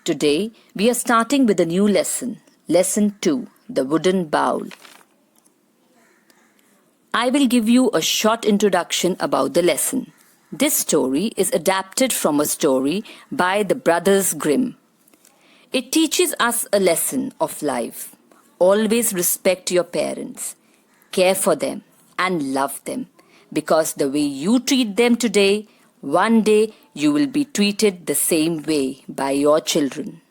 Today, we are starting with a new lesson. Lesson 2, The Wooden Bowl. I will give you a short introduction about the lesson. This story is adapted from a story by the Brothers Grimm. It teaches us a lesson of life. Always respect your parents, care for them, and love them. Because the way you treat them today, one day you will be treated the same way by your children.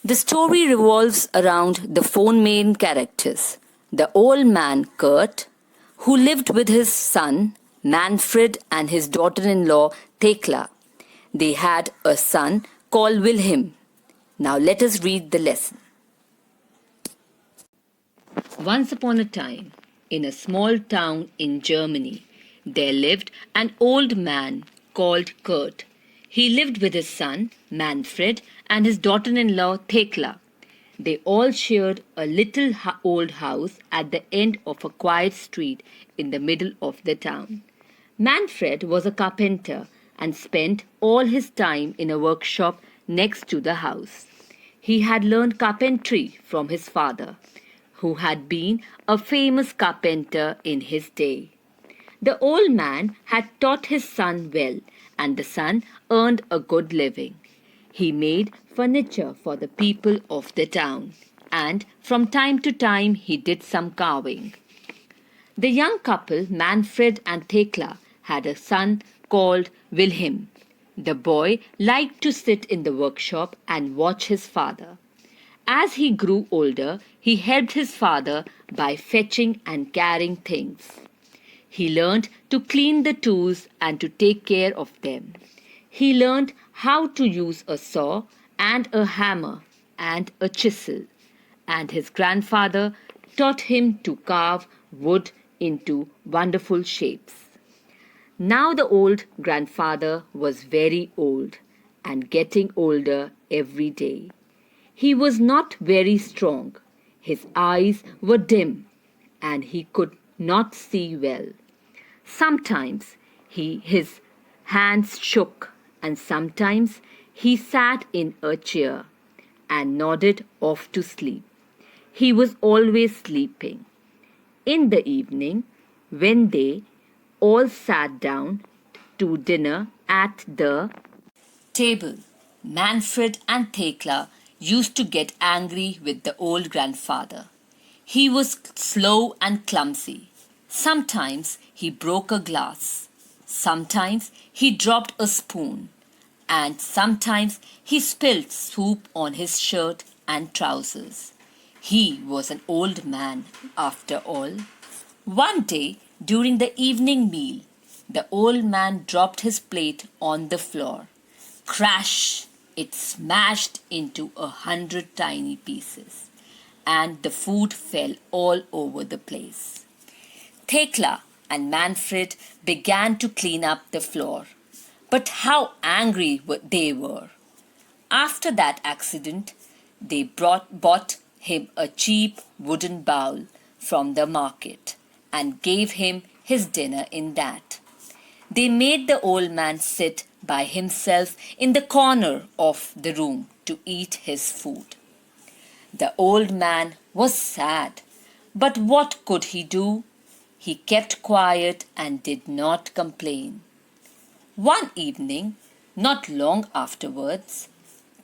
The story revolves around the four main characters. The old man, Kurt, who lived with his son, Manfred, and his daughter-in-law, Thekla. They had a son called Wilhelm. Now let us read the lesson. Once upon a time, in a small town in Germany, there lived an old man called Kurt. He lived with his son, Manfred, and his daughter-in-law, Thekla. They all shared a little old house at the end of a quiet street in the middle of the town. Manfred was a carpenter and spent all his time in a workshop next to the house. He had learned carpentry from his father, who had been a famous carpenter in his day. The old man had taught his son well, and the son earned a good living. He made furniture for the people of the town, and from time to time he did some carving. The young couple, Manfred and Thekla, had a son called Wilhelm. The boy liked to sit in the workshop and watch his father. As he grew older, he helped his father by fetching and carrying things. He learned to clean the tools and to take care of them. He learned how to use a saw and a hammer and a chisel. And his grandfather taught him to carve wood into wonderful shapes. Now the old grandfather was very old and getting older every day. He was not very strong. His eyes were dim and he could not see well. Sometimes his hands shook and sometimes he sat in a chair and nodded off to sleep. He was always sleeping. In the evening, when they all sat down to dinner at the table, Manfred and Thekla used to get angry with the old grandfather. He was slow and clumsy. Sometimes he broke a glass. Sometimes he dropped a spoon. And sometimes he spilled soup on his shirt and trousers. He was an old man after all. One day, during the evening meal, the old man dropped his plate on the floor. Crash! It smashed into 100 tiny pieces, and the food fell all over the place. Thekla and Manfred began to clean up the floor, but how angry they were. After that accident, they bought him a cheap wooden bowl from the market and gave him his dinner in that. They made the old man sit by himself in the corner of the room to eat his food. The old man was sad, but what could he do? He kept quiet and did not complain. One evening, not long afterwards,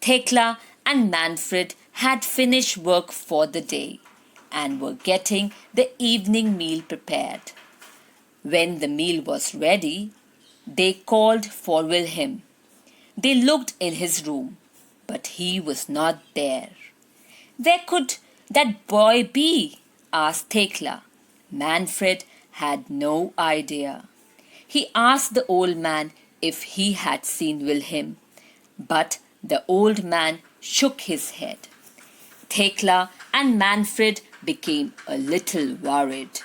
Thekla and Manfred had finished work for the day and were getting the evening meal prepared. When the meal was ready, they called for Wilhelm. They looked in his room, but he was not there. Where could that boy be? Asked Thekla. Manfred had no idea. He asked the old man if he had seen Wilhelm, but the old man shook his head. Thekla and Manfred became a little worried.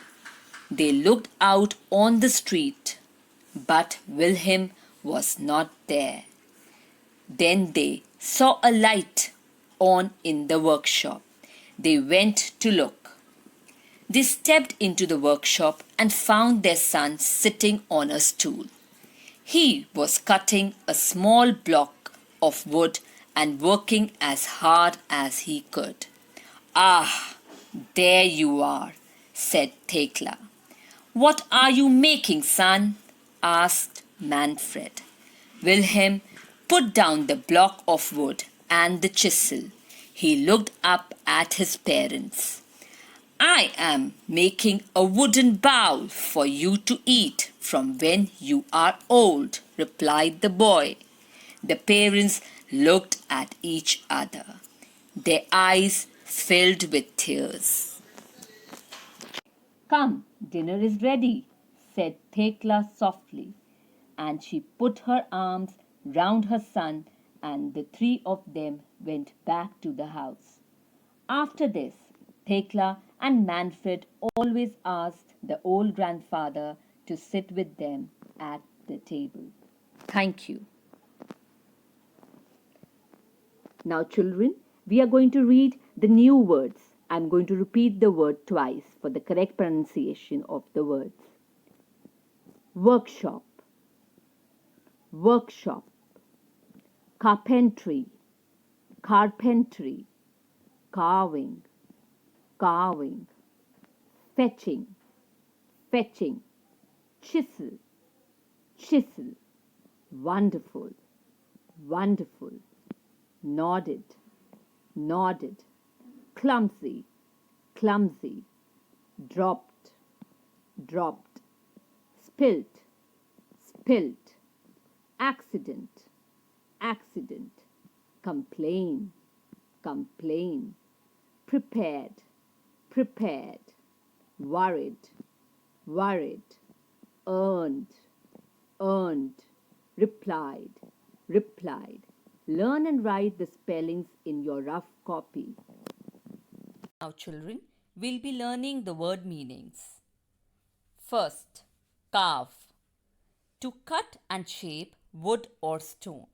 They looked out on the street, but Wilhelm was not there. Then they saw a light on in the workshop. They went to look. They stepped into the workshop and found their son sitting on a stool. He was cutting a small block of wood and working as hard as he could. Ah, there you are, said Thekla. What are you making, son? Asked Manfred. Wilhelm put down the block of wood and the chisel. He looked up at his parents. I am making a wooden bowl for you to eat from when you are old, replied the boy. The parents looked at each other. Their eyes filled with tears. Come, dinner is ready, said Thekla softly, and she put her arms round her son, and the three of them went back to the house. After this, Thekla and Manfred always asked the old grandfather to sit with them at the table. Thank you. Now, children, we are going to read the new words. I'm going to repeat the word twice for the correct pronunciation of the words. Workshop, workshop. Carpentry, carpentry. Carving, carving. Fetching, fetching. Chisel, chisel. Wonderful, wonderful. Nodded, nodded. Clumsy, clumsy. Dropped, dropped. Spilt, spilt. Accident, accident. Complain, complain. Prepared, prepared. Worried, worried. Earned, earned. Replied, replied. Learn and write the spellings in your rough copy. Now, children, we'll be learning the word meanings. First, carve. To cut and shape wood or stone.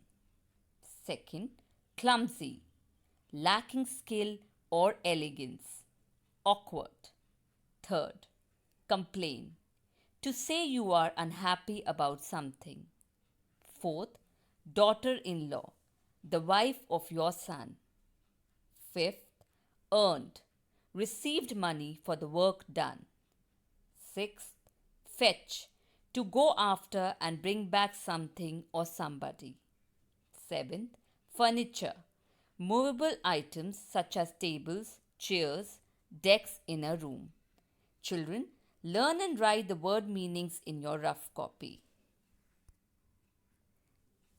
Second, clumsy. Lacking skill or elegance. Awkward. Third, complain. To say you are unhappy about something. Fourth, daughter-in-law. The wife of your son. Fifth, earned. Received money for the work done. Sixth, fetch. To go after and bring back something or somebody. Seventh, furniture. Movable items such as tables, chairs, desks in a room. Children, learn and write the word meanings in your rough copy.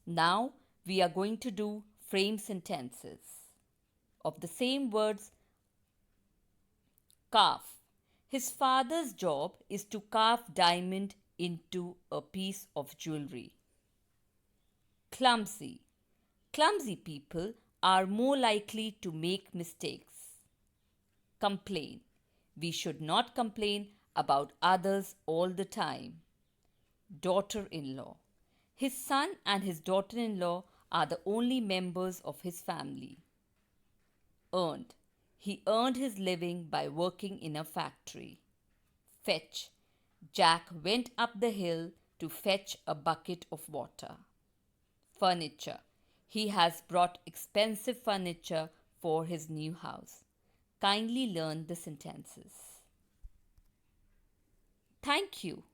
Now we are going to do frame sentences of the same words. Carve. His father's job is to carve diamond into a piece of jewelry. Clumsy. Clumsy people are more likely to make mistakes. Complain. We should not complain about others all the time. Daughter-in-law. His son and his daughter-in-law are the only members of his family. Earned. He earned his living by working in a factory. Fetch. Jack went up the hill to fetch a bucket of water. Furniture. He has brought expensive furniture for his new house. Kindly learn the sentences. Thank you.